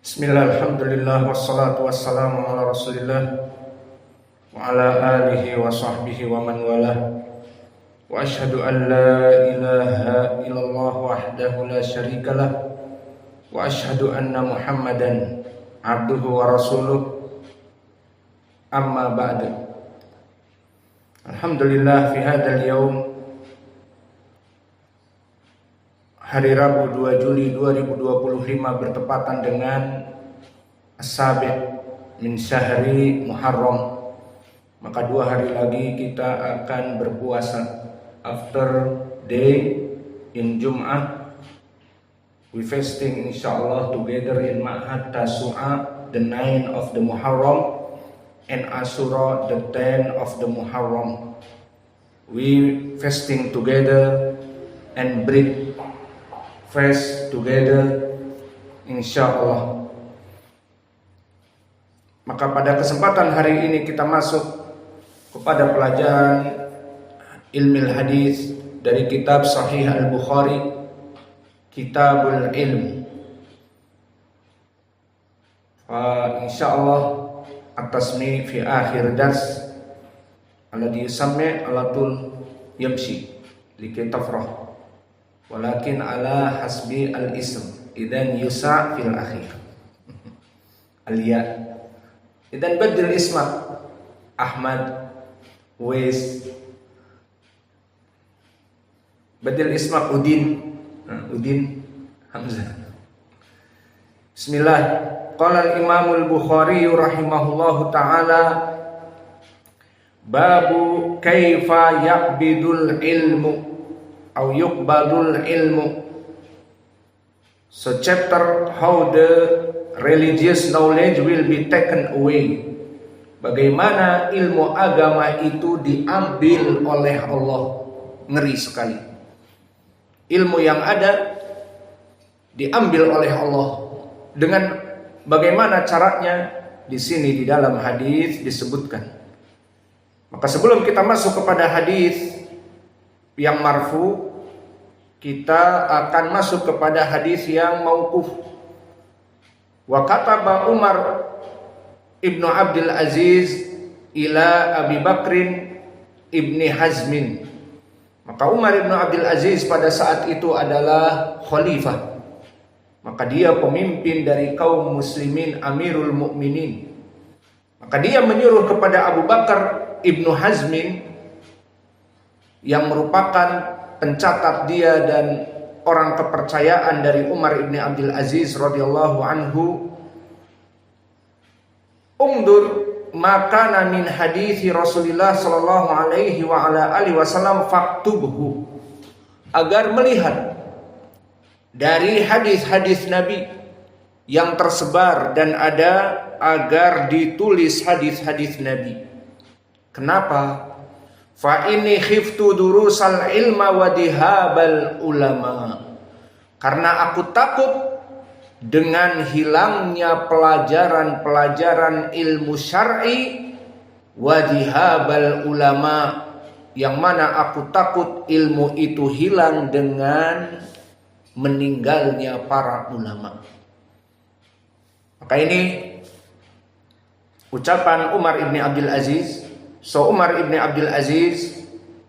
Bismillah, alhamdulillah, wassalatu wassalamu ala rasulillah wa ala alihi wa sahbihi wa man walah. Wa ashhadu an la ilaha illallah wahdahu la syarikalah wa ashhadu anna muhammadan abduhu wa rasuluh. Amma ba'du. Alhamdulillah, fi hadzal yaum, hari Rabu 2 Juli 2025 bertepatan dengan As-Sabi' min syahri Muharram. Maka 2 hari lagi kita akan berpuasa. After day in Jum'ah, we fasting insyaAllah together in Ma'had Tasu'a, the 9 of the Muharram, and Ashura, the 10 of the Muharram. We fasting together and break fast together insyaallah. Maka pada kesempatan hari ini kita masuk kepada pelajaran ilmu hadis dari kitab Sahih Al-Bukhari, Kitabul Ilm. Insyaallah at-tasmi fi akhir dars alladhi yusammi alatul yamshi likay tafrah, walakin ala hasbi al-ism idan yusa fil akhir al-ya idan badil isma Ahmad Wais, badil isma Udin Hamzah. Bismillah. Qala al-Imam al-Bukhari rahimahullahu ta'ala, babu kaifa yaqbidul ilmu atau yuqbadul ilmu. So chapter how the religious knowledge will be taken away. Bagaimana ilmu agama itu diambil oleh Allah. Ngeri sekali. Ilmu yang ada diambil oleh Allah. Dengan bagaimana caranya di sini di dalam hadis disebutkan. Maka sebelum kita masuk kepada hadis yang marfu, kita akan masuk kepada hadis yang mauquf. Wa kataba Umar ibnu Abdul Aziz ila Abi Bakrin ibni Hazmin. Maka Umar ibnu Abdul Aziz pada saat itu adalah khalifah. Maka dia pemimpin dari kaum muslimin, Amirul Mukminin. Maka dia menyuruh kepada Abu Bakar ibnu Hazmin yang merupakan pencatat dia dan orang kepercayaan dari Umar ibn Abdul Aziz radhiyallahu anhu, umdur makana min hadithi Rasulullah sallallahu alaihi wa ala alihi wasallam faktubhu, agar melihat dari hadis-hadis Nabi yang tersebar dan ada, agar ditulis hadis-hadis Nabi. Kenapa? Fa inni khiftu durusal ilma wa dihabal ulama. Karena aku takut dengan hilangnya pelajaran-pelajaran ilmu syar'i wa dihabal ulama, yang mana aku takut ilmu itu hilang dengan meninggalnya para ulama. Maka ini ucapan Umar ibn Abdul Aziz. So Umar ibn Abdul Aziz,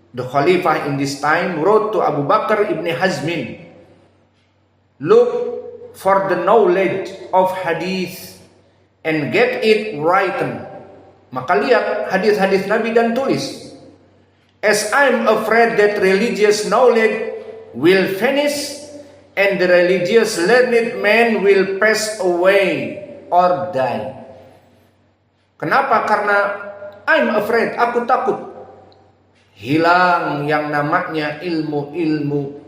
the Khalifah in this time, wrote to Abu Bakar ibn Hazmin, look for the knowledge of hadith and get it written. Maka lihat hadis-hadis Nabi dan tulis. As I'm afraid that religious knowledge will vanish and the religious learned man will pass away or die. Kenapa? Karena I'm afraid, aku takut hilang yang namanya ilmu-ilmu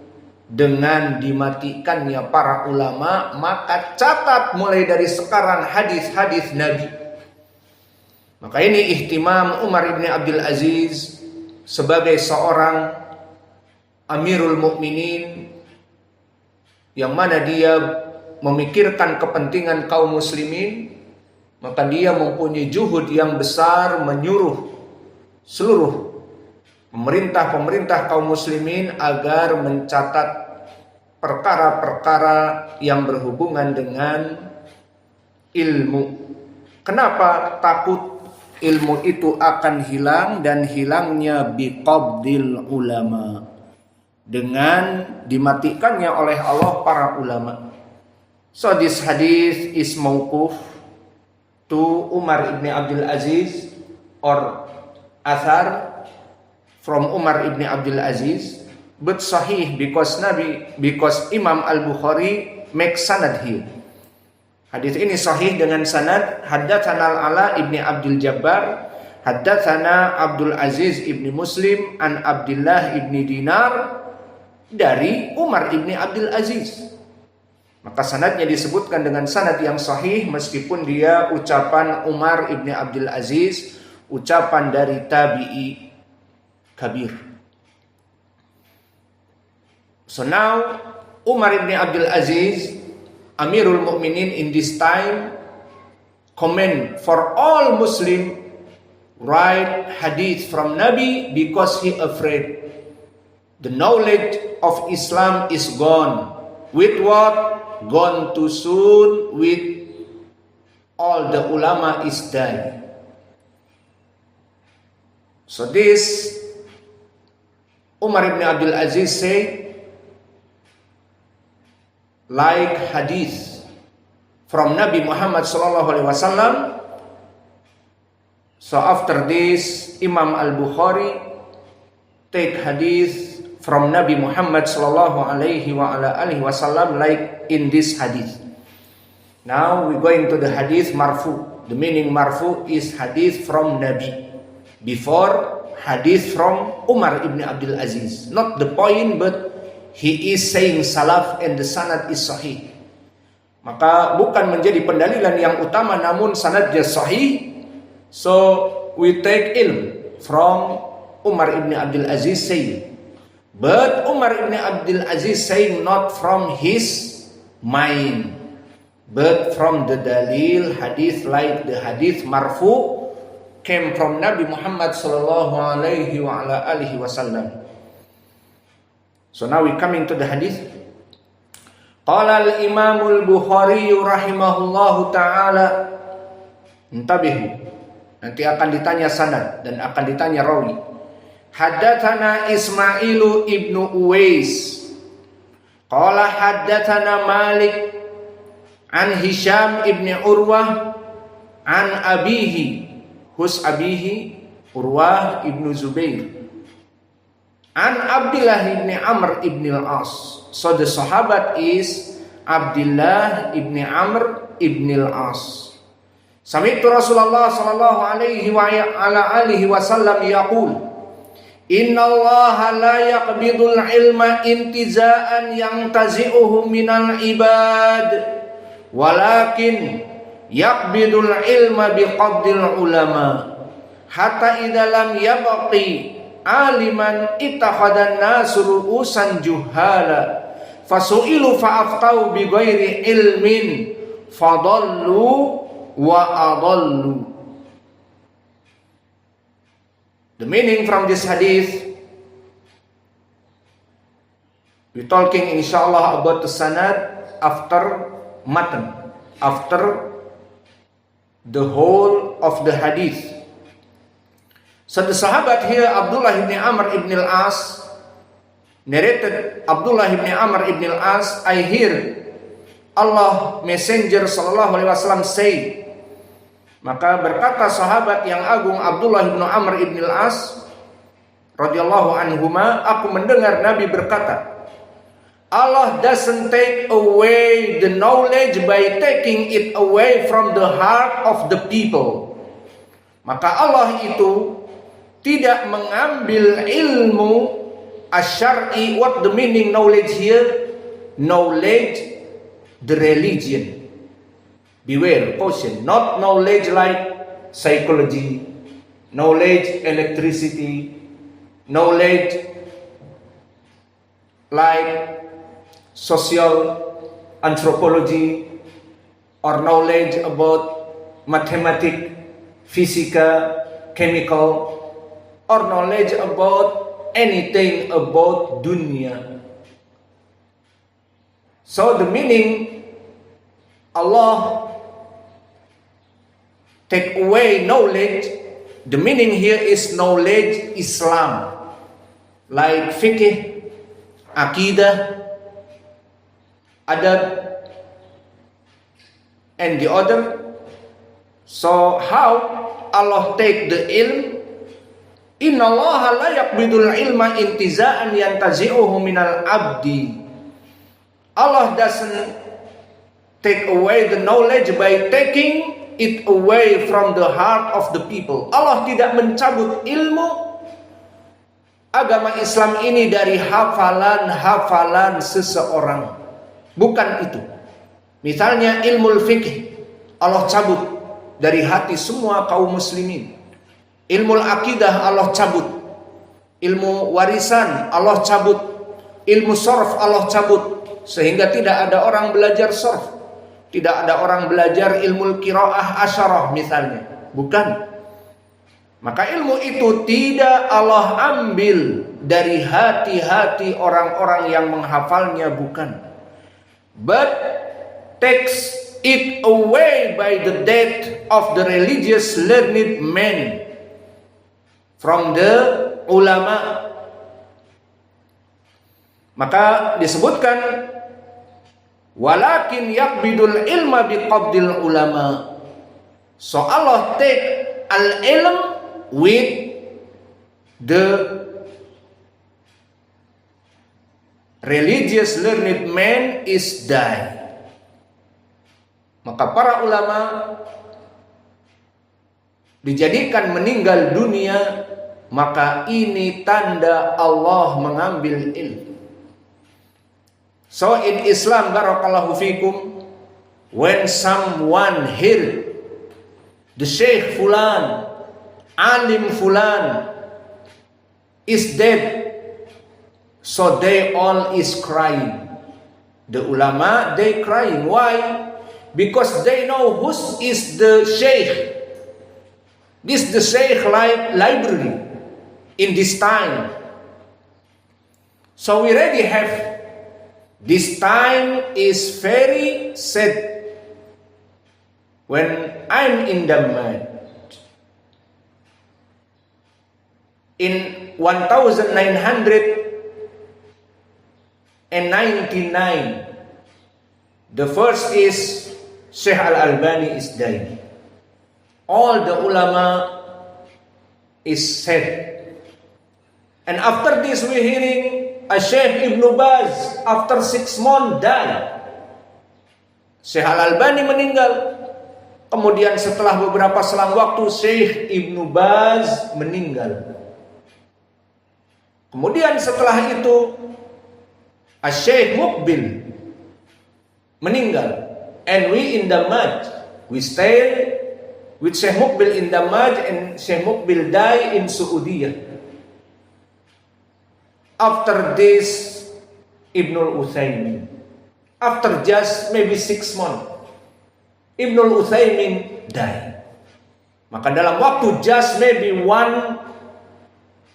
dengan dimatikannya para ulama. Maka catat mulai dari sekarang hadis-hadis Nabi. Maka ini ihtimam Umar ibn Abdul Aziz sebagai seorang Amirul Mukminin, yang mana dia memikirkan kepentingan kaum muslimin. Maka dia mempunyai juhud yang besar menyuruh seluruh pemerintah-pemerintah kaum muslimin agar mencatat perkara-perkara yang berhubungan dengan ilmu. Kenapa takut ilmu itu akan hilang? Dan hilangnya biqabdil ulama, dengan dimatikannya oleh Allah para ulama. So this hadith is mauquf to Umar ibn Abdul Aziz, or athar from Umar ibn Abdul Aziz, but sahih because Imam Al-Bukhari make sanad here. Hadis ini sahih dengan sanad. Haddatsana Al-Ala ibni Abdul Jabbar, haddatsana Abdul Aziz ibni Muslim an Abdullah ibni Dinar, dari Umar ibni Abdul Aziz. Maka sanadnya disebutkan dengan sanad yang sahih meskipun dia ucapan Umar ibni Abdul Aziz, ucapan dari tabi'i kabir. So now Umar ibni Abdul Aziz, Amirul Mukminin in this time, comment for all Muslim write hadith from Nabi because he afraid the knowledge of Islam is gone. With what? Gone too soon, with all the ulama is died. So this Umar ibn Abdul Aziz say, like hadith from Nabi Muhammad sallallahu alaihi wasallam. So after this Imam Al-Bukhari take hadith from Nabi Muhammad sallallahu alaihi wasallam like in this hadith. Now we going to the hadith marfu. The meaning marfu is hadith from Nabi. Before hadith from Umar ibn Abdul Aziz. Not the point, but he is saying salaf and the sanad is sahih. Maka bukan menjadi pendalilan yang utama, namun sanadnya sahih. So we take ilm from Umar ibn Abdul Aziz saying. But Umar ibn Abdul Aziz saying not from his mind, but from the dalil hadith, like the hadith marfu came from Nabi Muhammad sallallahu alaihi wasallam. So now we coming to the hadith. Qala al-Imam al-Bukhari rahimahullahu ta'ala. Intabihu. Nanti akan ditanya sanad dan akan ditanya rawi. Haddatsana Ismailu ibnu Uwais. Qala haddatsana Malik an Hisham ibni Urwah an abihi. Hus abihi Urwah ibnu Zubair. An Abdullah ibn Amr ibn al-As. So the sahabat is Abdullah ibn Amr ibn al-As. Sami'tu Rasulullah sallallahu alaihi wa ala alihi wasallam yaqul, Inna Allah la yaqbidul ilma intiza'an yantazi'uhu minal ibad, walakin yaqbidul ilma biqabdil ulama, hatta idza lam yabqi aliman ittakhadhan nasu ru'usan juhala fasu'ilu fa'aftau bi ghairi ilmin fadallu wa adallu. The meaning from this hadith, we talking inshallah about the sanad after matan, after the whole of the hadith. So the sahabat here, Abdullah ibn Amr ibn al-As, narrated Abdullah ibn Amr ibn al-As, I hear Allah Messenger sallallahu alaihi wasallam say. Maka berkata sahabat yang agung Abdullah ibn Amr ibn al-As radhiyallahu anhuma, aku mendengar Nabi berkata, Allah doesn't take away the knowledge by taking it away from the heart of the people. Maka Allah itu tidak mengambil ilmu asyari. What the meaning knowledge here? Knowledge the religion. Beware, caution. Not knowledge like psychology, knowledge electricity, knowledge like social anthropology, or knowledge about mathematics, physical, chemical, or knowledge about anything about dunya. So the meaning, Allah take away knowledge, the meaning here is knowledge Islam, like fiqh, akidah, adab, and the other. So how Allah take the ilm? Inna Allah la yaqbidul ilma intiza'an yantazi'uhu minal abdi. Allah doesn't take away the knowledge by taking it away from the heart of the people. Allah tidak mencabut ilmu agama Islam ini dari hafalan-hafalan seseorang. Bukan itu. Misalnya ilmu fikih, Allah cabut dari hati semua kaum muslimin. Ilmu akidah Allah cabut. Ilmu warisan Allah cabut. Ilmu sorf Allah cabut. Sehingga tidak ada orang belajar sorf. Tidak ada orang belajar ilmu qiraah asyarah misalnya. Bukan. Maka ilmu itu tidak Allah ambil dari hati-hati orang-orang yang menghafalnya, bukan. But takes it away by the death of the religious learned men from the ulama. Maka disebutkan walakin yaqbidul ilma biqabdil ulama. So Allah take al-ilm with the religious learned man is die. Maka para ulama dijadikan meninggal dunia, maka ini tanda Allah mengambil ilmu. So in Islam, barakallahu fikum, when someone hear the Sheikh Fulan, Alim Fulan is dead, so they all is crying. The ulama, they crying. Why? Because they know who is the Sheikh. This is the Sheikh library in this time. So we already have. This time is very sad. When I'm in the mud, in 1999, the first is Syekh Al-Albani is dying. All the ulama is sad. And after this we're hearing Syekh Ibn Baz after 6 months died. Syekh Al-Albani meninggal. Kemudian setelah beberapa selang waktu Syekh Ibn Baz meninggal. Kemudian setelah itu Syekh Muqbil meninggal. And we in the mud. We stay with Syekh Muqbil in the mud, and Syekh Muqbil died in Saudi. After this, Ibn al-Uthaymin. After just maybe 6 months, Ibn al-Uthaymin died. Maka dalam waktu just maybe 1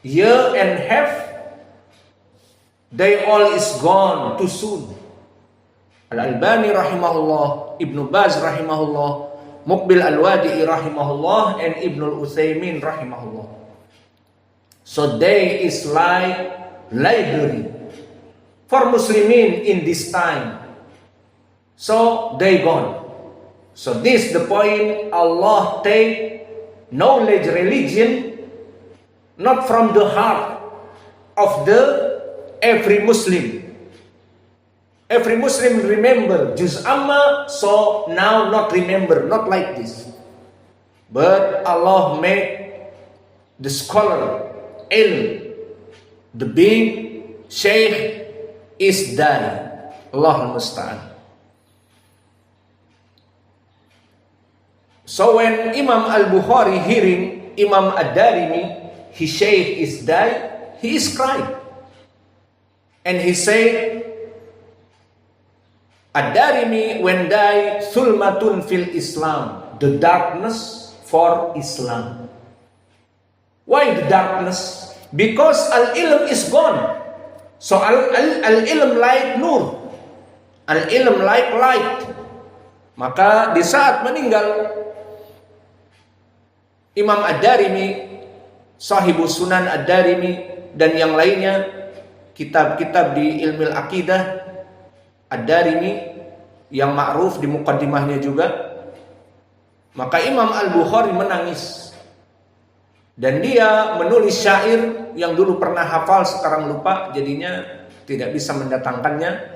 year and a half, they all is gone too soon. Al-Albani rahimahullah, Ibn Baz rahimahullah, Muqbil al-Wadi'i rahimahullah, and Ibn al-Uthaymin rahimahullah. So they is like library for Muslimin in this time. So they gone. So this the point. Allah take knowledge religion not from the heart of the every Muslim. Every Muslim remember Juz Amma, so now not remember, not like this. But Allah make the scholar, ilm, the big Sheikh is dying. Allah al-Musta'an. So when Imam al-Bukhari hearing Imam ad-Darimi, his Sheikh is died, he is crying. And he said, ad-Darimi when die, thulmatun fil Islam, the darkness for Islam. Why the darkness? Because al-ilm is gone. So al-ilm like nur, al-ilm like light. Maka di saat meninggal, Imam Ad-Darimi, Sahibus Sunan Ad-Darimi, dan yang lainnya, kitab-kitab di ilmu akidah Ad-Darimi yang ma'ruf di muqaddimahnya juga. Maka Imam Al-Bukhari menangis dan dia menulis syair yang dulu pernah hafal, sekarang lupa, jadinya tidak bisa mendatangkannya.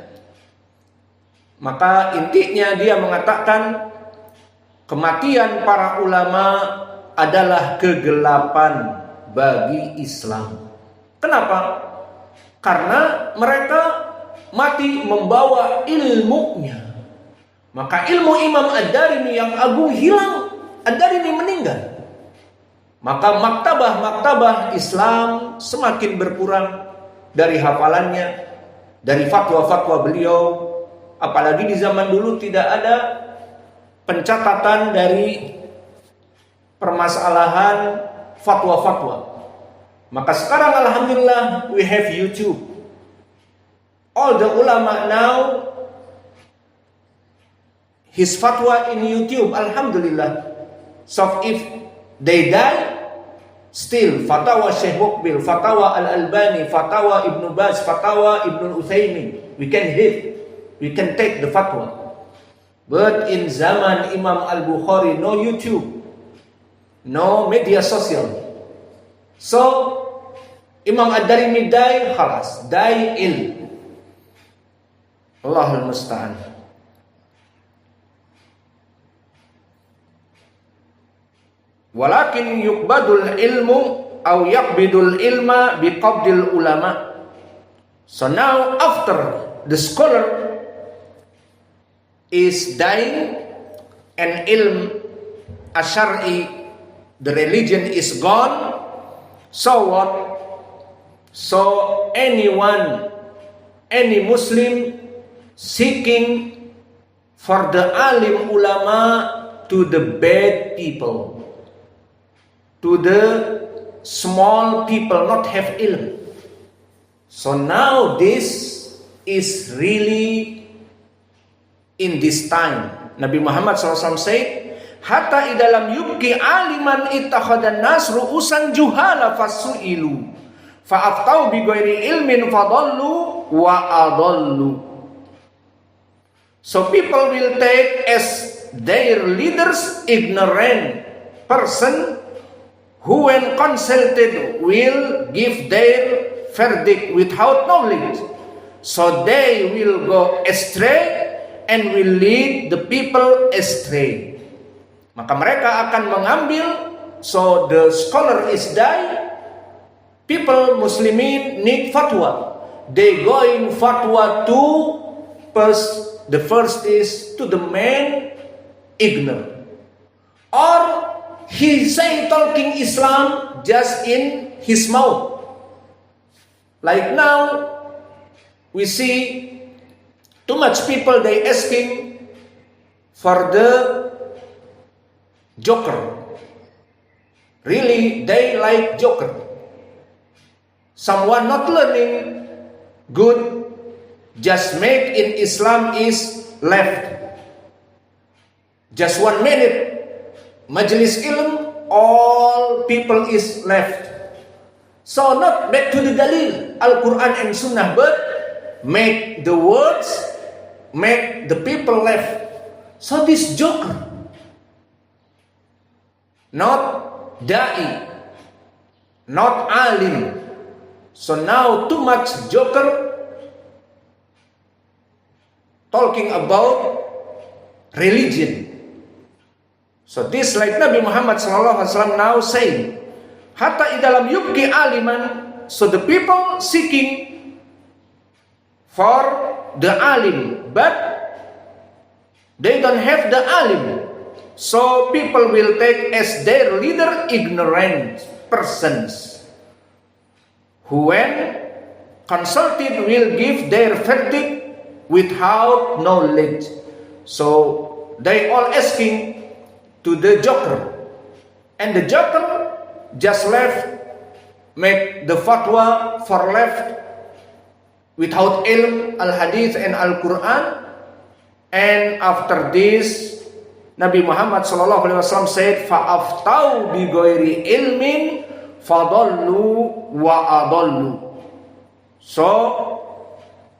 Maka intinya dia mengatakan kematian para ulama adalah kegelapan bagi Islam. Kenapa? Karena mereka mati membawa ilmunya. Maka ilmu Imam Ad-Darimi yang agung hilang, Ad-Darimi meninggal. Maka maktabah-maktabah Islam semakin berkurang dari hafalannya, dari fatwa-fatwa beliau. Apalagi di zaman dulu tidak ada pencatatan dari permasalahan fatwa-fatwa. Maka sekarang alhamdulillah we have YouTube. All the ulama now, his fatwa in YouTube, alhamdulillah. So if they die, still fatwa Syekh Muqbil, fatwa Al-Albani, fatwa Ibn Baz, fatwa Ibn Utsaimin, we can take the fatwa. But in zaman Imam Al-Bukhari, no YouTube, no media sosial. So Imam Ad-Darimi die, khalas, die ill. Allahul musta'an. Walakin yuqbadul ilmu atau yaqbidul ilma biqabdil ulama. So now after the scholar is dying and ilm asyari, the religion is gone, so what? So anyone, any Muslim seeking for the alim ulama to the bad people, to the small people not have ilm. So now this is really in this time. Nabi Muhammad SAW said, hatta idalam yubki aliman ittakhadhan nas ru'usan juhala fasu'ilu fa'aftau bi ghairi ilmin fadallu wa adallu. So people will take as their leaders ignorant person who when consulted will give their verdict without knowledge. So they will go astray and will lead the people astray. Maka mereka akan mengambil, so the scholar is die, people Muslimin need fatwa. They going fatwa to the first is to the man ignorant, or he say talking Islam just in his mouth. Like now we see too much people they asking for the joker. Really they like joker. Someone not learning good, just make in Islam is left. Just 1 minute majlis ilm, all people is left. So not back to the dalil Al-Quran and Sunnah, but make the words, make the people left. So this joker, not da'i, not alim. So now too much joker talking about religion. So this like Nabi Muhammad SAW now saying, hatta idalam yubki aliman, so the people seeking for the alim, but they don't have the alim. So people will take as their leader ignorant persons who when consulted will give their verdict without knowledge. So they all asking to the joker, and the joker just left, make the fatwa for left without ilm al-hadith and al-Quran, and after this Nabi Muhammad sallallahu alaihi wasallam said, "Fa'aftau bi ghairi ilmin fadallu wa adallu." So,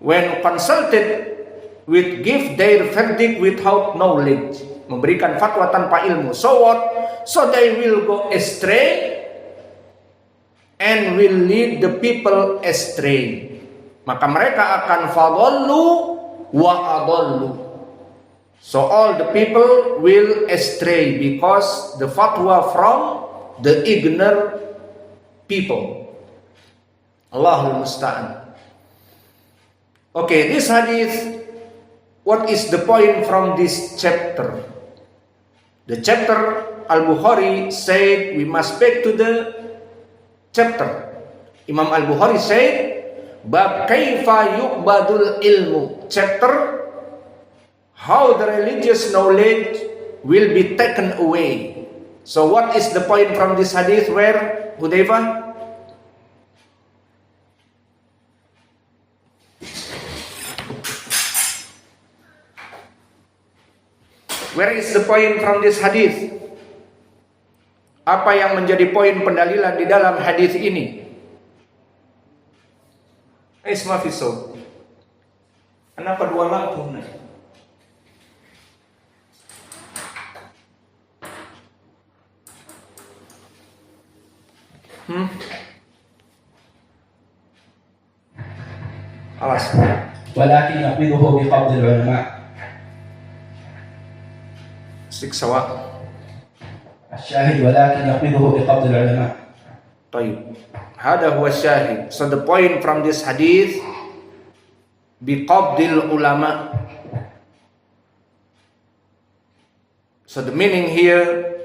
when consulted with give their verdict without knowledge, memberikan fatwa tanpa ilmu. So what? So they will go astray and will lead the people astray. Maka mereka akan fadallu wa adallu. So all the people will astray because the fatwa from the ignorant people. Allahul Musta'an. Okay, this hadith, what is the point from this chapter? The chapter, Al-Bukhari said we must back to the chapter. Imam Al-Bukhari said, Bab kaifa yuqbadul ilmu. Chapter, how the religious knowledge will be taken away. So what is the point from this hadith where, Hudayfa? Where is the point from this hadith? Apa yang menjadi poin pendalilan di dalam hadis ini? Isma fiso. Kenapa dua lampu? Awas. Walakin naqbiduhu biqabdil ulama. Siksawa. الشاهد ولكن يقبضه بقبض العلماء. طيب. هذا هو الشاهد. So the point from this hadith, biqabdil ulama. So the meaning here,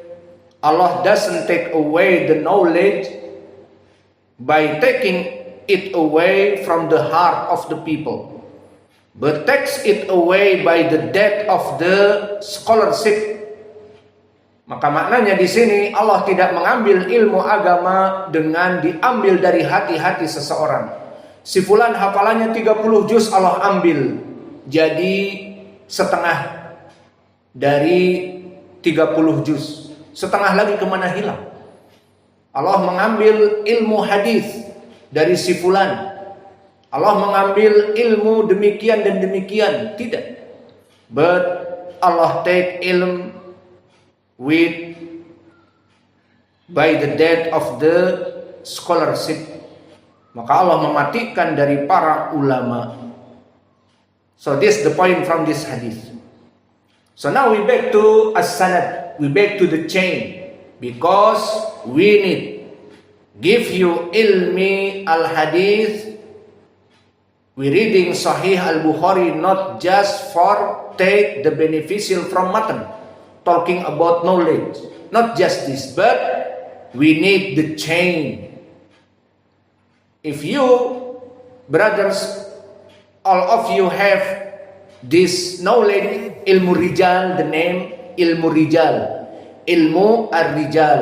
Allah doesn't take away the knowledge by taking it away from the heart of the people, but takes it away by the death of the scholarship. Maka maknanya di sini Allah tidak mengambil ilmu agama dengan diambil dari hati-hati seseorang. Si fulan hafalannya 30 juz Allah ambil jadi setengah dari 30 juz. Setengah lagi kemana hilang? Allah mengambil ilmu hadis dari si fulan. Allah mengambil ilmu demikian dan demikian. Tidak. But Allah take ilm with by the death of the scholarship. Maka Allah mematikan dari para ulama. So this is the point from this hadith. So now we back to as-sanad, we back to the chain, because we need give you ilmi al-hadith. We reading Sahih al-Bukhari not just for take the beneficial from matan, talking about knowledge, not just this, but we need the chain. If you, brothers, all of you have this knowledge, ilmu rijal, the name ilmu rijal, ilmu ar-rijal,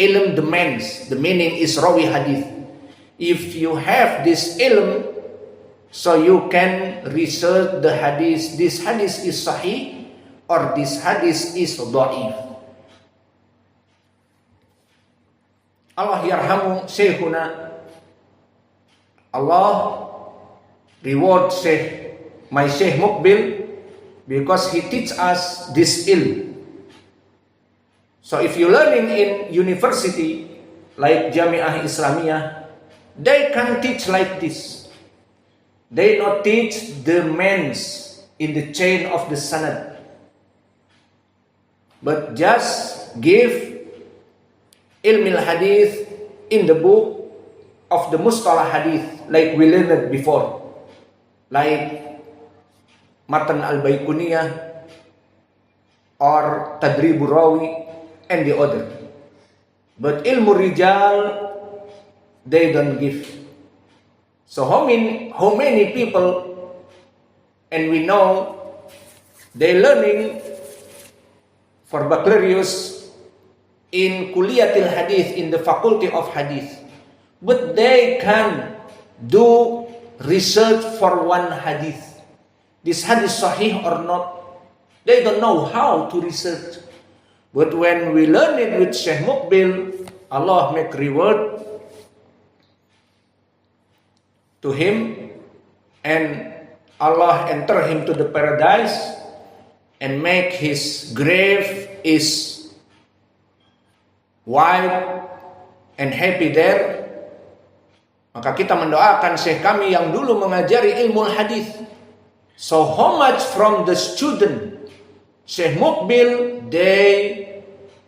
ilm the men's, the meaning is rawi hadith. If you have this ilm, so you can research the hadith, this hadith is sahih or this hadith is dhaif. Allah yarhamu syekhuna, Allah reward my Syekh Mukbil, because he teach us this ilm. So if you learning in university like Jami'ah Islamiyah, they can teach like this. They not teach the men's in the chain of the sanad, but just give ilmil hadith in the book of the mustalah hadith, like we learned before, like Matan al-Baiquniyah or Tadribur Rawi and the other. But ilmu rijal they don't give. So how many people, and we know they learning for baccalaureus in Kuliyatil Hadith, in the faculty of hadith, but they can do research for one hadith. This hadith sahih or not? They don't know how to research. But when we learn it with Syekh Muqbil, Allah make reward to him, and Allah enter him to the paradise and make his grave is white and happy there. Maka kita mendoakan Syekh kami yang dulu mengajari ilmu hadis. So how much from the student Syekh Muqbil, they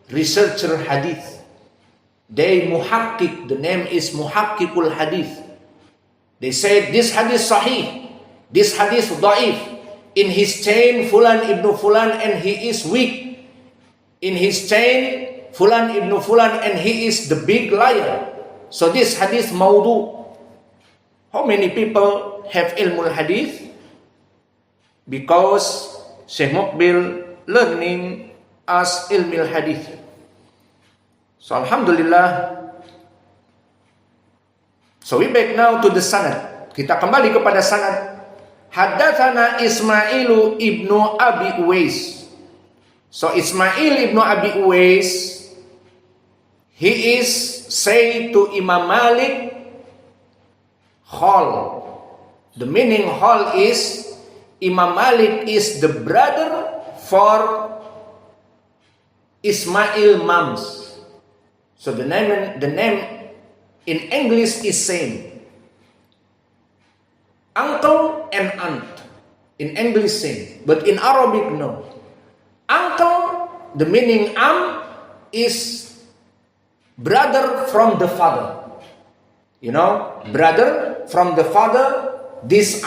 researcher hadith. They muhakkik, the name is muhakkikul hadith. They said this hadith sahih, this hadith da'if. In his chain Fulan ibn Fulan and he is weak. In his chain Fulan ibn Fulan and he is the big liar. So this hadith maudu. How many people have ilmu hadith? Because Syekh Muqbil learning as ilmu hadith. So Alhamdulillah. So we back now to the sanad. Kita kembali kepada sanad. Haddatsana Ismailu ibnu Abi Uwais. So Ismail ibnu Abi Uwais, he is say to Imam Malik, Khal. The meaning Khal is Imam Malik is the brother for Ismail Mams. So the name in English is same. Uncle and aunt. In English same. But in Arabic no. Uncle, the meaning is brother from the father. You know, brother from the father, this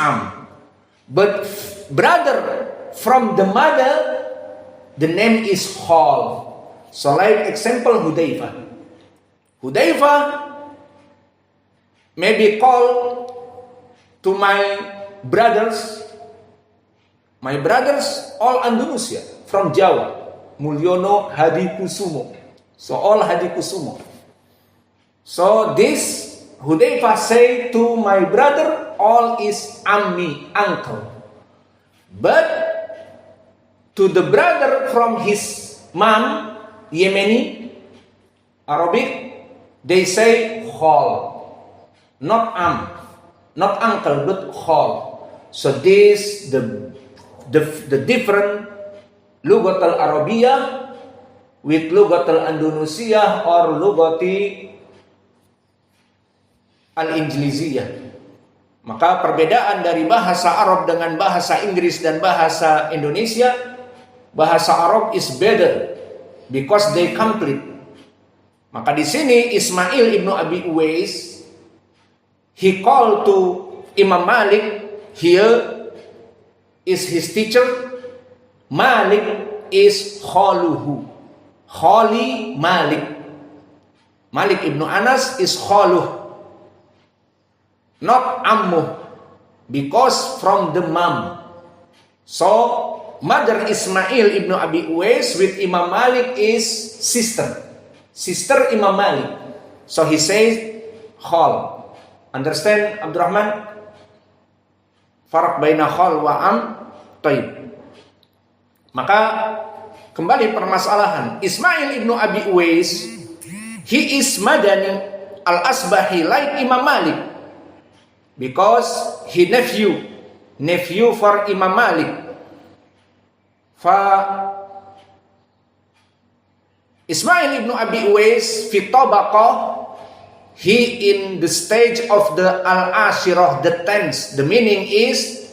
But brother from the mother, the name is Khal. So like example Hudayfa. Hudayfa may be called to my brothers. My brothers all Andalusia from Jawa. Mulyono Hadi Kusumo. So all Hadi Kusumo. So this Hudayfa say to my brother, all is ammi, uncle. But to the brother from his mom, Yemeni, Arabic, they say khal. Not not uncle, but khal. So this the different lugat al-Arabiyah with lugat al-Andalusiyah or lugati al-Injiliziyah. Maka perbedaan dari bahasa Arab dengan bahasa Inggris dan bahasa Indonesia, bahasa Arab is better because they complete. Maka di sini Ismail ibnu Abi Uwais, he called to Imam Malik, here is his teacher. Malik is khaluhu. Khali Malik. Malik ibnu Anas is khaluh. Not ammuh, because from the mom. So mother Ismail ibnu Abi Uwais with Imam Malik is sister Imam Malik. So he says khal. Understand Abdurrahman? Farak baina khal wa taib. Maka kembali permasalahan Ismail ibnu Abi Uwais, he is Madani al-Asbahi like Imam Malik. Because he nephew for Imam Malik. Ismail ibn Abi Uwais fi tabaqah, he in the stage of the al-ashirah, the tenth. The meaning is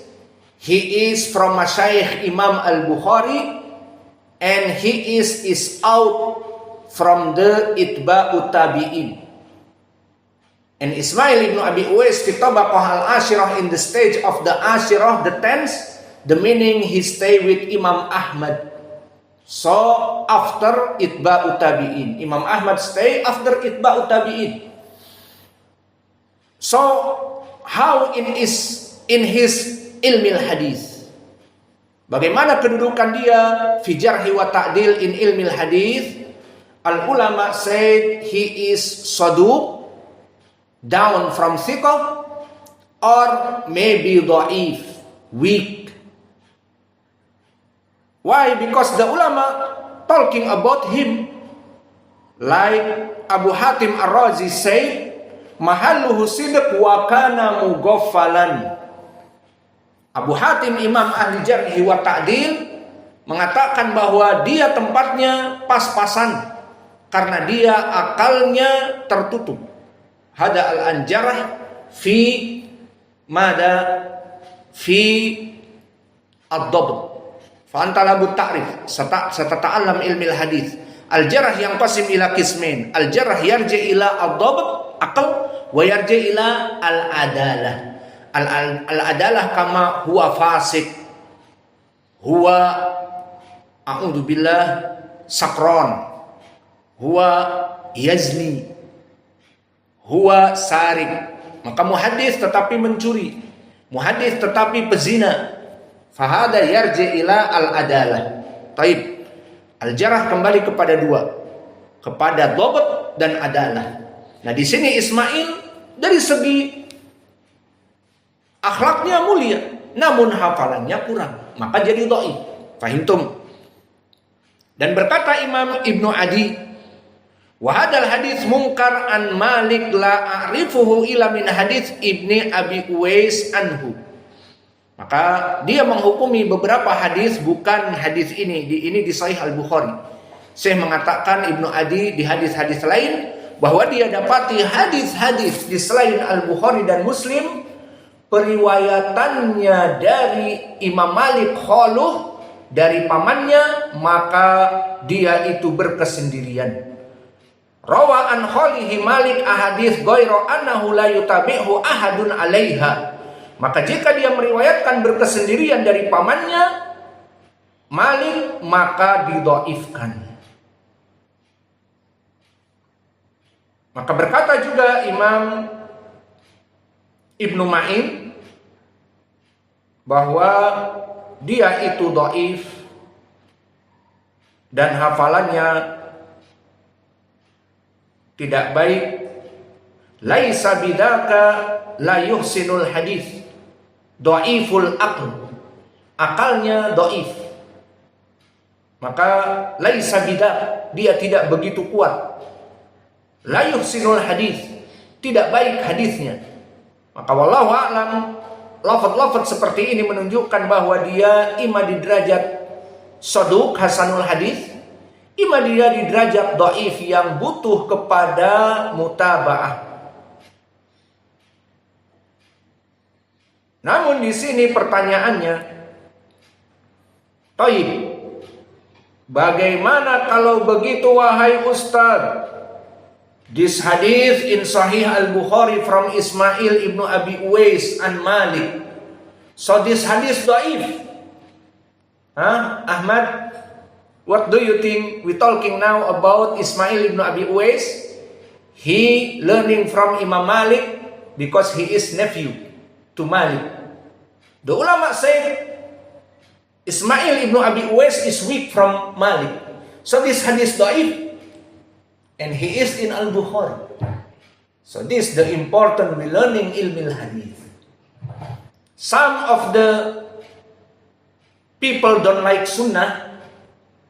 he is from Masyayikh Imam al-Bukhari and he is out from the itba'ut tabi'in. And Ismail ibn Abi Uwais fi tabaqah al-ashirah, in the stage of the ashirah, the tenth, the meaning he stay with Imam Ahmad. So after itba'ut tabi'in, Imam Ahmad stay after itba'ut tabi'in. So how in his ilmil hadis, bagaimana kedudukan dia fi jarhi wa ta'dil in ilmil hadis? Al ulama said he is saduq, down from thiqah, or maybe da'if, weak. Why? Because the ulama talking about him. Like Abu Hatim Ar-Razi said, mahalluhu sidq wa kana mughaffalan. Abu Hatim Imam Ahli Jarh wa Ta'dil mengatakan bahwa dia tempatnya pas-pasan karena dia akalnya tertutup. Hada al-anjarah fi mada fi ad-dabt. Fa anta labud ta'rif satata'allam ilmi al-hadis. Al-jarah yang qasim ila qismain. Al-jarah yarji ila ad-dabt aql wa yarji ila al-adalah. Al-adalah kama huwa fasik, huwa a'udzubillah sakron, huwa yazni, huwa sarik. Maka muhaddis tetapi mencuri, muhaddis tetapi pezina. Fahada yarji ila al-adalah. Taib. Al-jarah kembali kepada dua, kepada dhabt dan adalah. Nah, di sini Ismail dari segi akhlaknya mulia, namun hafalannya kurang, maka jadi dhaif. Fahimtum? Dan berkata Imam Ibnu Adi, wa hadal hadis munkar an Malik la a'rifuhu ila min hadis Ibni Abi Uwais anhu. Maka dia menghukumi beberapa hadis bukan hadis ini di Sahih Al-Bukhari. Syekh mengatakan Ibnu Adi di hadis-hadis lain bahwa dia dapati hadis-hadis di selain Al-Bukhari dan Muslim periwayatannya dari Imam Malik khuluh dari pamannya, maka dia itu berkesendirian. Rawa an khalihi Malik ahadits ghairu annahu la yutabi'hu ahadun 'alaiha. Maka jika dia meriwayatkan berkesendirian dari pamannya Malik, maka didhaifkan. Maka berkata juga Imam Ibnu Ma'in bahwa dia itu dhaif dan hafalannya tidak baik. Laisa bidaka la yuhsinul hadis. Dhaiful aql. Akalnya dhaif. Maka laisa bidak, dia tidak begitu kuat. La yuhsinul hadis, tidak baik hadisnya. Maka wallahu a'lam, lafaz-lafaz seperti ini menunjukkan bahwa dia ima di derajat saduq hasanul hadis, ima dia di derajat dhaif yang butuh kepada mutaba'ah. Namun di sini pertanyaannya, Taib, bagaimana kalau begitu wahai Ustaz? This hadith in Sahih Al-Bukhari from Ismail ibnu Abi Uwais and Malik. So this hadith dhaif. Ahmad, what do you think? We talking now about Ismail ibnu Abi Uwais. He learning from Imam Malik because he is nephew to Malik. The ulama say Ismail ibnu Abi Uwais is weak from Malik. So this hadith dhaif, and he is in Al-Bukhari. So this the important we learning ilmil hadith. Some of the people don't like Sunnah.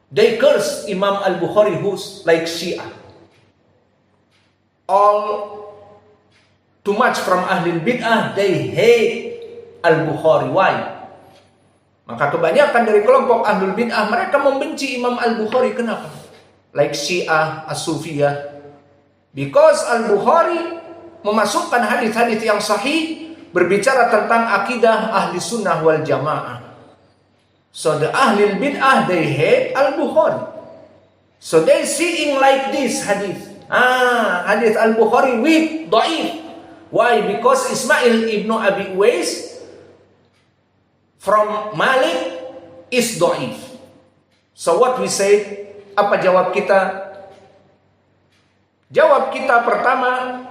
They curse Imam Al-Bukhari who's like Shia. All too much from Ahlul Bid'ah, they hate Al-Bukhari. Why? Maka kebanyakan dari kelompok Ahlul Bid'ah mereka membenci Imam Al-Bukhari. Kenapa? Like Syiah, As-Sufiyah. Because Al-Bukhari memasukkan hadis-hadis yang sahih berbicara tentang akidah ahli sunnah wal jamaah. So the Ahlul Bid'ah, they hate Al-Bukhari. So they seeing like this hadis. Hadis Al-Bukhari weak, dhaif. Why? Because Ismail ibnu Abi Uwais from Malik is dhaif. So what we say? Apa jawab kita? Jawab kita pertama,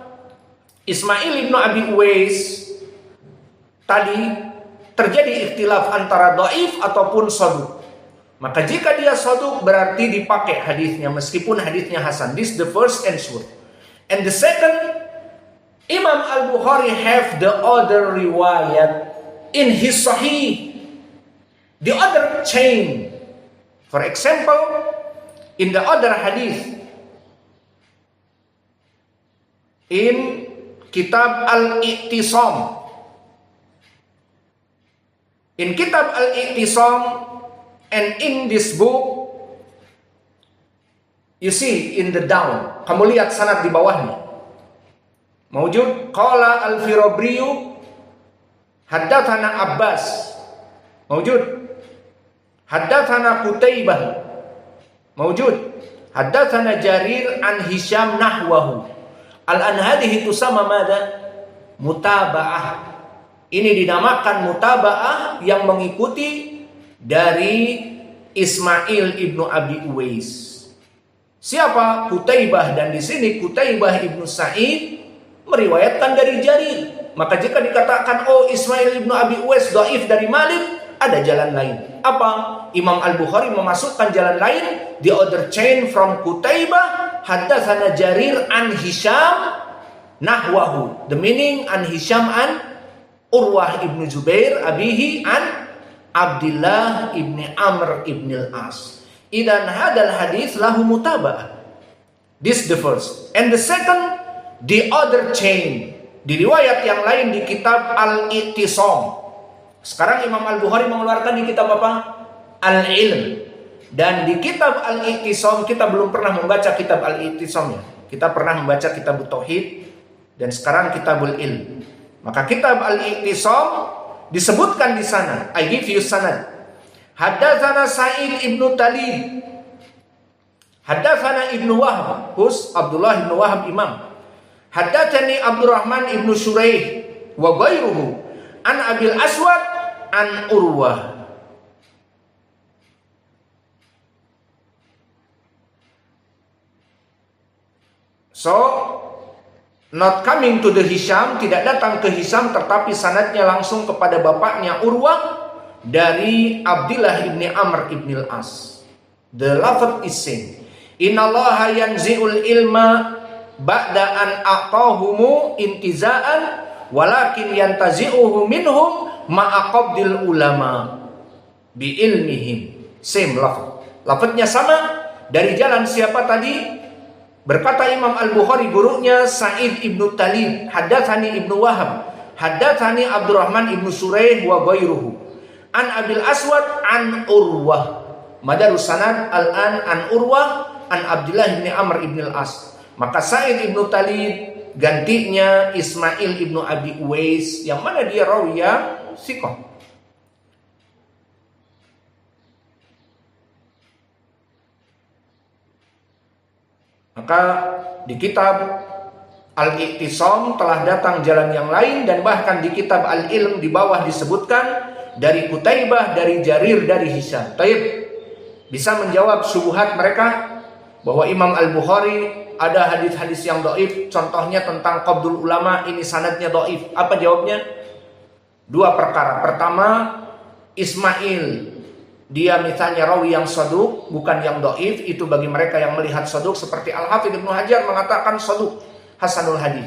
Ismail ibnu Abi Uwais tadi terjadi ikhtilaf antara dhaif ataupun saduq. Maka jika dia saduq berarti dipakai hadisnya meskipun hadisnya hasan. This the first answer. And the second, Imam Al-Bukhari have the other riwayat in his sahih. The other chain For example, in the other hadith, in Kitab Al-I'tisam, in Kitab Al-I'tisam, and in this book, you see in the down, kamu lihat sanad di bawahnya. Mawjud, qala al-Firabriyu, haddatsana Abbas. Mawjud, haddatsana Qutaibah. Mawjud, haddatsana Jarir an Hisham nahwahu. Al-an hadhihi tusamma madza? Mutaba'ah. Ini dinamakan mutaba'ah yang mengikuti dari Ismail ibnu Abi Uwais. Siapa? Qutaibah, dan di sini Qutaibah ibnu Sa'id meriwayatkan dari Jarir. Maka jika dikatakan Ismail ibnu Abi Uwais dhaif dari Malik, ada jalan lain. Apa? Imam Al-Bukhari memasukkan jalan lain, the other chain from Qutaibah, haddatsana Jarir an Hisham nahwahu. The meaning an Hisham an Urwah ibnu Zubair abihi an Abdullah ibni Amr ibn al-As. Idan hadal hadis lahu mutaba'ah. This the first. And the second, the other chain, di riwayat yang lain di kitab Al-I'tisam. Sekarang Imam Al-Bukhari mengeluarkan di kitab apa? Al-Ilm. Dan di kitab Al-I'tisam, kita belum pernah membaca kitab Al-I'tisam ya. Kita pernah membaca kitab Tauhid, dan sekarang kitabul Ilm. Maka kitab Al-I'tisam disebutkan di sana. I give you sanad. Haddatsana Sa'id ibnu Talib. Haddatsana Ibnu Wahab. Who's Abdullah ibnu Wahab Imam. Haddatsani Abdurrahman ibnu Shuraih wa ghairuhu an Abil Aswad an Urwah. So, not coming to the Hisham, tidak datang ke Hisham, tetapi sanadnya langsung kepada bapaknya Urwah dari Abdullah ibni Amr ibn al-As. The lafaz is same. Innallaha yanzi'ul ilma ba'da an a'tahumu intiza'an walakin yantazi'uhu minhum ma'aqabdil ulama bi ilmihim. Same lafaz. Lafaznya sama. Dari jalan siapa tadi? Berkata Imam Al-Bukhari, gurunya Sa'id ibnu Talib, haddatsani Ibnu Wahab, haddatsani Abdurrahman ibnu Shuraih wa ghairuhu an Abil Aswad an Urwah. Madarus sanad al-an an Urwah an Abdullah ibn Amr ibn al-As. Maka Sa'id ibnu Talib gantinya Ismail ibnu Abi Uwais, yang mana dia rawi yang thiqah. Maka di kitab Al-I'tisam telah datang jalan yang lain, dan bahkan di kitab Al-Ilm di bawah disebutkan dari Qutaibah, dari Jarir, dari Hisham. Taib bisa menjawab syubhat mereka bahwa Imam Al-Bukhari ada hadis-hadis yang dhaif, contohnya tentang qabdul ulama, ini sanadnya dhaif. Apa jawabnya? Dua perkara. Pertama, Ismail, dia misalnya rawi yang saduk, bukan yang dhaif. Itu bagi mereka yang melihat saduk, seperti Al-Hafidz Ibnu Hajar mengatakan saduk, hasanul hadis.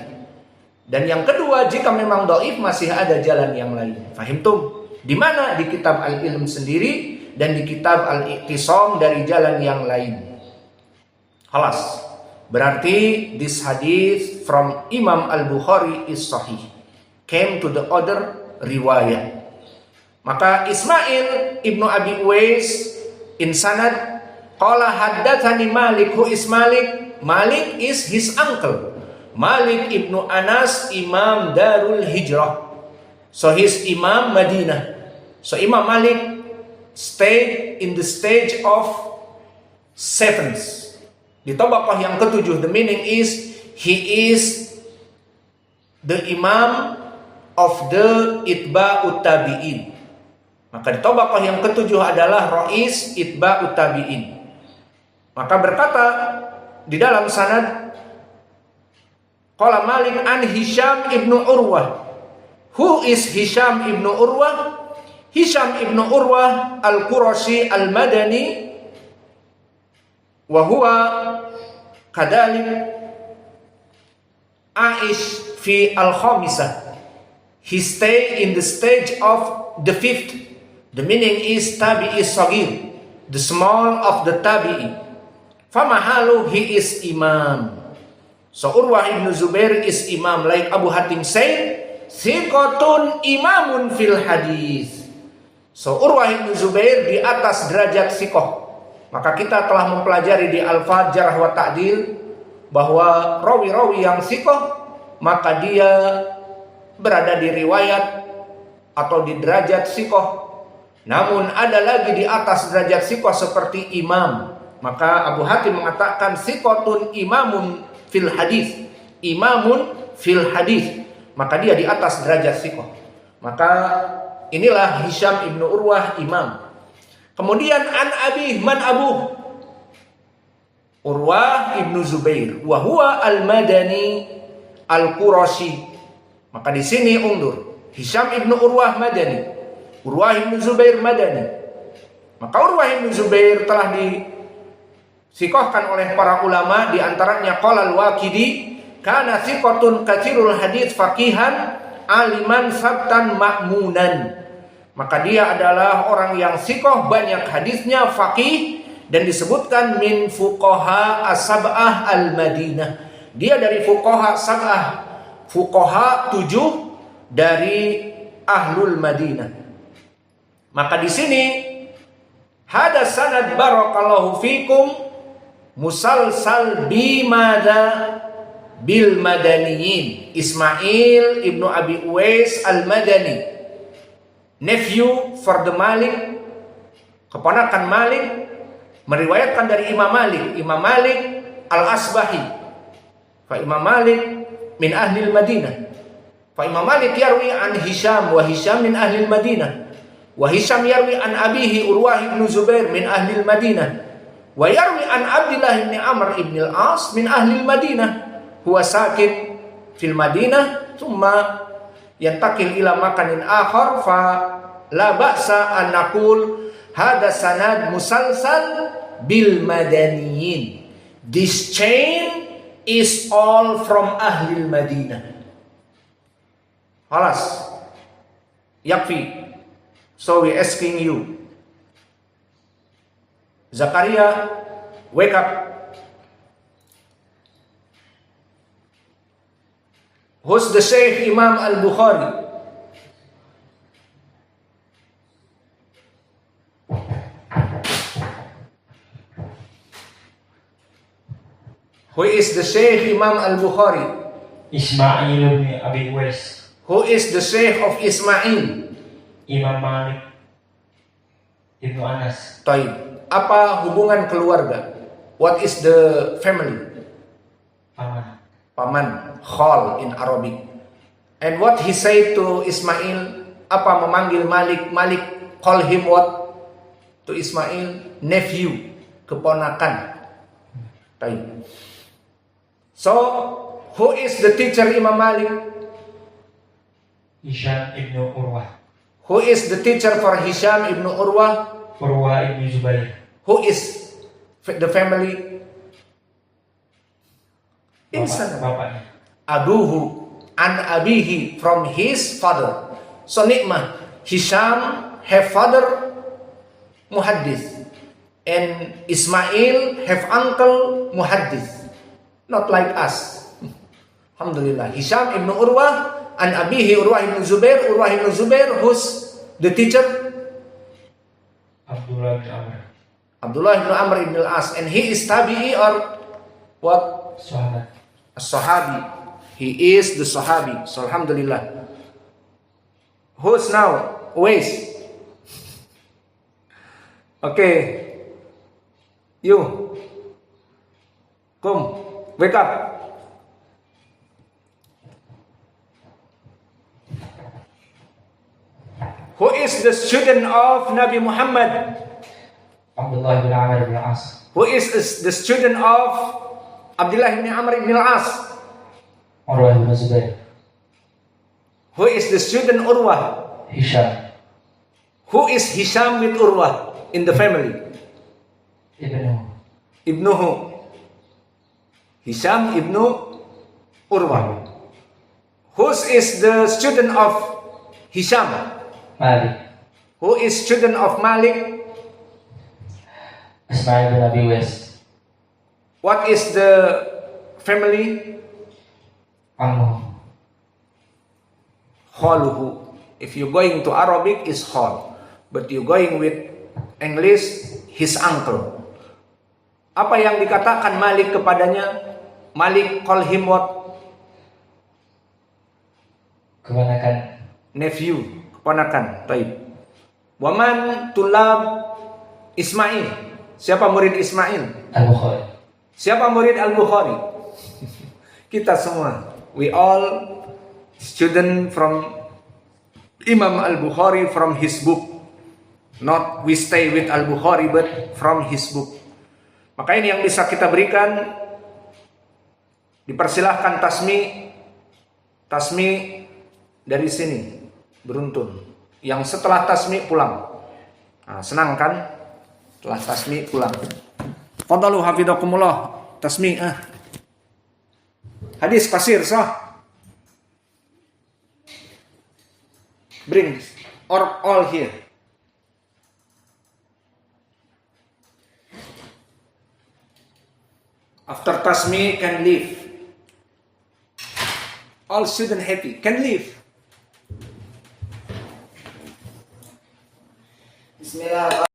Dan yang kedua, jika memang dhaif masih ada jalan yang lain. Fahimtum? Di mana? Di kitab Al-Ilm sendiri dan di kitab Al-I'tisam dari jalan yang lain. Halas. Berarti this hadith from Imam Al-Bukhari is sahih. Came to the other riwayat. Maka Ismail ibnu Abi Uwais in sanad qala haddatsani Malik. Who is Malik? Malik is his uncle. Malik ibnu Anas, Imam Darul Hijrah. So his Imam Madinah. So Imam Malik stayed in the stage of seventh. Di tabaqah yang ketujuh. The meaning is he is the Imam of the Itba'ut Tabi'in. Maka di tabaqah yang ketujuh adalah Rais Itba'ut Tabi'in. Maka berkata di dalam sanad qala Malik an Hisham ibnu Urwah. Who is Hisham ibnu Urwah? Hisham ibnu Urwah al-Qurashi al-Madani wa huwa kadalik aish fi al-khamisah. He stay in the stage of the fifth. The meaning is tabi'i sagir. the small of the tabi'i. Famahalu, he is imam. So Urwah ibn Zubair is imam, like Abu Hatim said, thiqatun imamun fil hadis. So Urwah ibn Zubair di atas derajat thiqah. Maka kita telah mempelajari di Al-Fadh Jarh wa Ta'dil bahwa rawi-rawi yang thiqah maka dia berada di riwayat atau di derajat thiqah. Namun ada lagi di atas derajat thiqah seperti imam. Maka Abu Hatim mengatakan thiqatun imamun fil hadis. Imamun fil hadis. Maka dia di atas derajat thiqah. Maka inilah Hisham ibnu Urwah imam. Kemudian an abi man abu Urwah ibnu Zubair wa huwa al-Madani al-Qurashi. Maka di sini undur Hisham ibnu Urwah Madani, Urwah ibnu Zubair Madani. Maka Urwah ibnu Zubair telah disikohkan oleh para ulama, di antaranya qala al-Waqidi kana thiqatun katsirul hadits faqihan aliman sabtan ma'munan. Maka dia adalah orang yang thiqah, banyak hadisnya, faqih, dan disebutkan min fuqaha as-sab'ah al-Madinah. Dia dari fuqaha sab'ah, fuqaha 7 dari ahlul Madinah. Maka di sini hada sanad barakallahu fikum musalsal bimada bil madaniyin. Ismail ibnu Abi Uwais al-Madani, nephew for the Malik, keponakan Malik, meriwayatkan dari Imam Malik. Imam Malik al-Asbahi. Fa Imam Malik min ahli al-Madinah. Fa Imam Malik yarwi an Hisham wa Hisham min ahli al-Madinah. Wa Hisham yarwi an abihi Urwah ibn Zubair min ahli al-Madinah. Wa yarwi an Abdullah ibn Amr ibn al-As min ahli al-Madinah. Huwa sakin fil Madinah thumma yantakil ila makanin akhar, fa la ba'sa an naqul hada sanad musalsal bil madaniyin. This chain is all from ahli Madinah. Halas, yakfi. So we asking you, Zakaria, wake up. Who's the Shaykh Imam al-Bukhari? Who is the Shaykh Imam al-Bukhari? Ismail bin Abi Uwais. Who is the Shaykh of Ismail? Imam Malik Ibnu Anas. Taib. Apa hubungan keluarga? What is the family? Paman. Paman, khal in Arabic. And what he said to Ismail? Apa memanggil Malik? Malik call him what? To Ismail, nephew, keponakan. Taib. So, who is the teacher Imam Malik? Hisham ibnu Urwah. Who is the teacher for Hisham ibnu Urwah? Urwah ibnu Zubair. Who is the family? Insan. Bapaknya. Abuhu an abihi, from his father. So nikmah. Hisham have father muhaddis, and Ismail have uncle muhaddis. Not like us. Alhamdulillah. Hisham ibn Urwah an abihi Urwah ibn Zubair. Urwah ibn Zubair, who's the teacher? Abdullah bin Amr. Abdullah ibn Amr ibn al-As. And he is tabi'i or what? Sahabat. As-sahabi. He is the sahabi. So alhamdulillah. Who's now? Uwais. Okay. You. Come. Wake up. Who is the student of Nabi Muhammad? Abdullah bin Amr bin As. Who is the student of Abdullah bin Amr ibn al-As? Urwah bin Zubair. Who is the student Urwah? Hisham. Who is Hisham with Urwah in the family? Ibnuhu. Hisham ibnu Urwah. Who is the student of Hisham? Malik. Who is student of Malik? Ismail bin Abi Wes. What is the family? Ammu. Khaluhu. If you going to Arabic is khal, but you going with English his uncle. Apa yang dikatakan Malik kepadanya? Malik call him what? Keponakan. Nephew, keponakan. Taib. Waman tulab Ismail. Siapa murid Ismail? Al-Bukhari. Siapa murid Al-Bukhari? Kita semua. We all student from Imam Al-Bukhari from his book. Not we stay with Al-Bukhari but from his book. Maka ini yang bisa kita berikan. Dipersilahkan tasmi dari sini beruntun. Yang setelah tasmi pulang. Nah, senang kan? Setelah tasmi pulang. Fadalu hafizakumullah. Tasmi Hadis pasir sah. Bring or all here. After tasmi can leave. All student happy can leave. Bismillah.